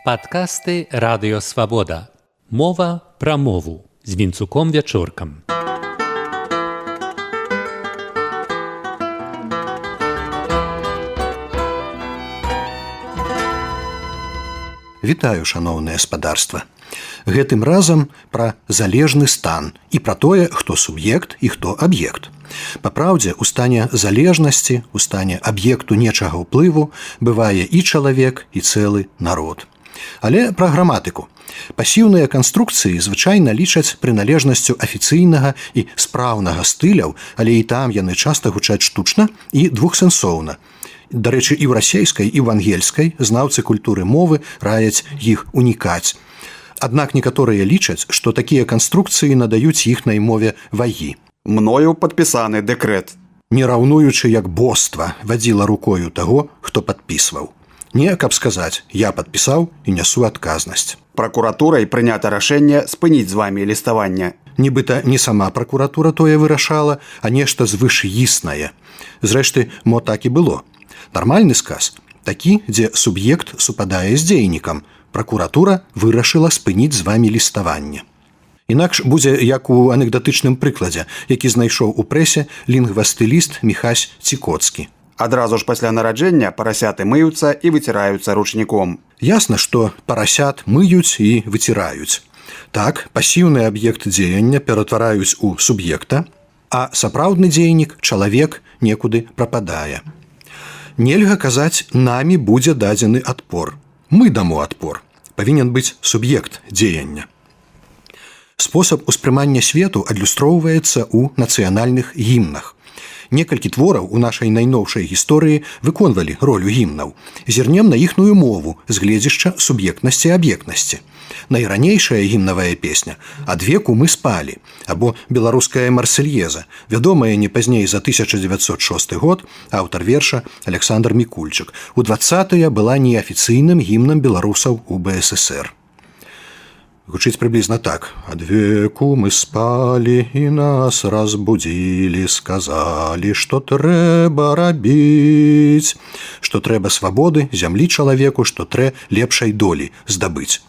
Падкасты Радыё Свабода. Мова пра мову з Вінцуком Вячоркам. Вітаю, шаноўнае спадарства. Гэтым разам пра залежны стан і пра тое, хто суб'ект і хто аб'ект. Папраўдзе, у стане залежнасці, у стане аб'екту нечага ўплыву бывае і чалавек, і цэлы народ. Але пра граматыку. Пасіўныя канструкцыі звычайна лічаць прыналежнасцю афіцыйнага і спраўнага стыляў, але і там яны часта гучаць штучна і двухсэнсоўна. Дарэчы, і ў расейскай, і ў ангельскай знаўцы культуры мовы раяць іх унікаць. Аднак некаторыя лічаць, што такія канструкцыі надаюць іхнай мове вагі. Мною падпісаны дэкрэт. Не раўнуючы як боства вадзіла рукою таго, хто падпісваў. Не, каб сказаць, я падпісаў і нясу адказнасць. Пракуратурай прынята рашэнне спыніць з вамі ліставанне. Нібыта не сама пракуратура тое вырашала, а нешта звышіснае. Зрэшты, мо так і было. Нармальны сказ такі, дзе суб'ект супадае з дзейнікам. Пракуратура вырашыла спыніць з вамі ліставанне. Інакш будзе як у анекдатычным прыкладзе, які знайшоў у прэсе лінгвастыліст Міхась Цікоцкі. Адразу ж пасля нараджэння парасяты мыюцца і выціраюцца ручніком. Ясна, што парасят мыюць і выціраюць. Так, пасіўны аб'ект дзеяння ператвараюць у суб'екта, а сапраўдны дзейнік, чалавек, некуды прападае. Нельга казаць, намі будзе дадзены адпор. Мы дамо адпор. Павінен быць суб'ект дзеяння. Спосаб успрымання свету адлюстроўваецца ў нацыянальных гімнах. Некалькі твораў у нашай найноўшай гісторыі выконвалі ролю гімнаў. Зірнем на іхную мову з гледзішча суб'ектнасці і аб'ектнасці. Найранейшая гімнавая песня «Ад веку мы спалі» або беларуская «Марсельеза», вядомая не пазней за 1906 год, аўтар верша Александр Мікульчык. У 20-е была неафіцыйным гімнам беларусаў у БССР. Гучыць прыблізна так. «Ад веку мы спалі і нас разбудзілі, сказалі, што трэба рабіць, што трэба свабоды, зямлі чалавеку, што трэ лепшай долі здабыць».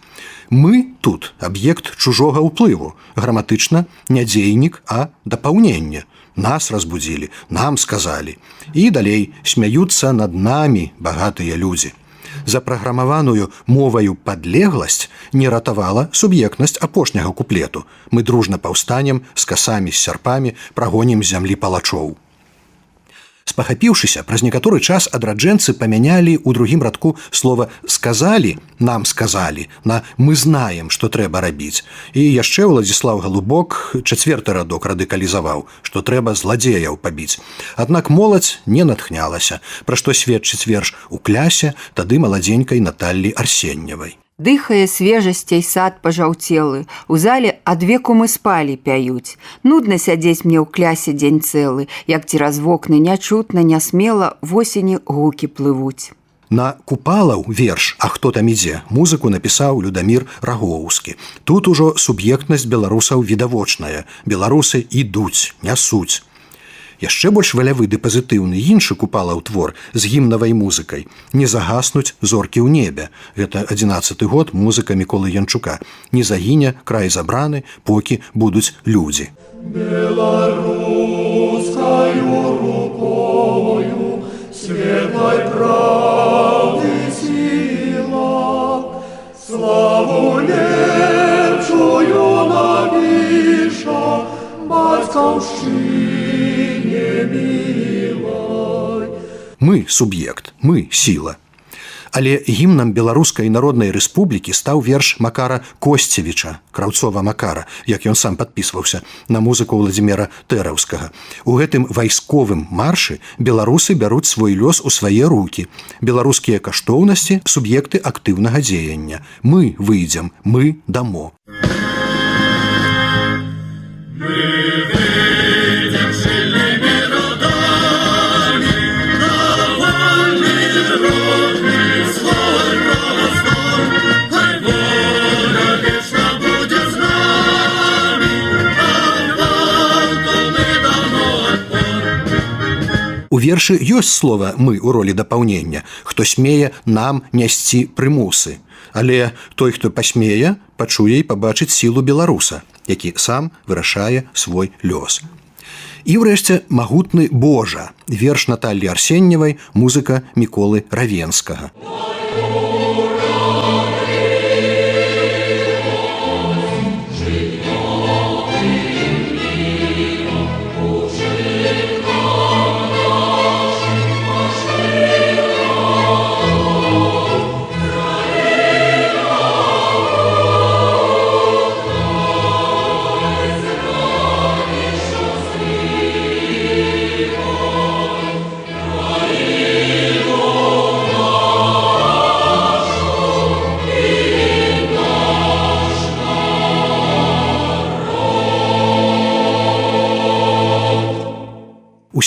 Мы тут аб'ект чужога ўплыву, граматычна не дзейнік, а дапаўненне. Нас разбудзілі, нам сказалі. І далей смяюцца над намі багатыя людзі. Запраграмаваную моваю падлегласць не ратавала суб'ектнасць апошняга куплету. Мы дружна паўстанем з касамі, з сярпамі, прагонім з зямлі палачоў. Спахапіўшыся, праз некаторы час адраджэнцы памянялі ў другім радку слова «сказалі», «нам сказалі» на «мы знаем, што трэба рабіць». І яшчэ Уладзіслаў Галубок чацвёрты радок радыкалізаваў, што трэба зладзеяў пабіць. Аднак моладзь не натхнялася, пра што сведчыць верш у клясе тады маладзенькай Наталлі Арсеньевай. Дыхае свежасцей сад пажаўцелы, у зале ад веку мы спалі пяюць. Нудна сядзець мне ў клясе дзень цэлы, як цераз вокны нячутна, нясмела восені гукі плывуць. На купалаў верш «А хто там ідзе» музыку напісаў Людамір Рагоўскі. Тут ужо суб'ектнасць беларусаў відавочная. Беларусы ідуць, нясуць. Яшчэ больш валявы ды пазітыўны іншы купалаў твор з гімнавай музыкай «Не загаснуць зоркі ў небе». Гэта 11-й год, музыка Міколы Янчука. «Не загіне край забраны, покі будуць людзі». Беларускаю рукою светлой правды сила, славу лепшую напіша бацькаўшчыне. Мы суб'ект, мы сіла. Але гімнам Беларускай Народнай Рэспублікі стаў верш Макара Косцевіча, Краўцова Макара, як ён сам падпісваўся, на музыку Владзіміра Тэраўскага. У гэтым вайсковым маршы беларусы бяруць свой лёс у свае рукі. Беларускія каштоўнасці – суб'екты актыўнага дзеяння. Мы выйдзем, мы дамо. У вершы ёсць слова «мы» у ролі дапаўнення, хто смее нам нясці прымусы. Але той, хто пасмее, пачуе і пабачыць сілу беларуса, які сам вырашае свой лёс. І ўрэшце магутны Божа, верш Наталлі Арсеньевай, музыка Міколы Равенскага.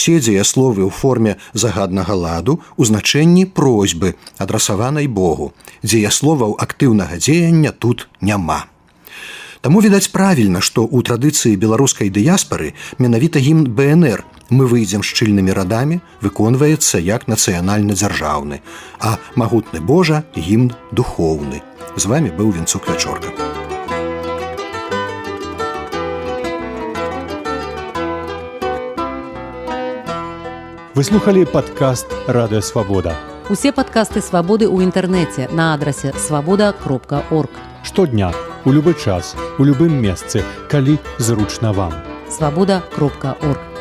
Усе дзеясловы ў форме загаднага ладу у значэнні просьбы, адрасаванай Богу. Дзеясловаў актыўнага дзеяння тут няма. Таму, відаць, правільна, што ў традыцыі беларускай дыяспары менавіта гімн БНР «Мы выйдзем шчыльнымі радамі» выконваецца як нацыянальна-дзяржаўны, а магутны Божа – гімн духоўны. З вамі быў Вінцук Вячорка. Вы слухали падкаст «Радыё Свабода». Усе падкасты «Свабоды» ў інтэрнэце на адрасе свабода.орг. Штодня, у любы час, у любым месцы, калі зручна вам. Свабода.орг.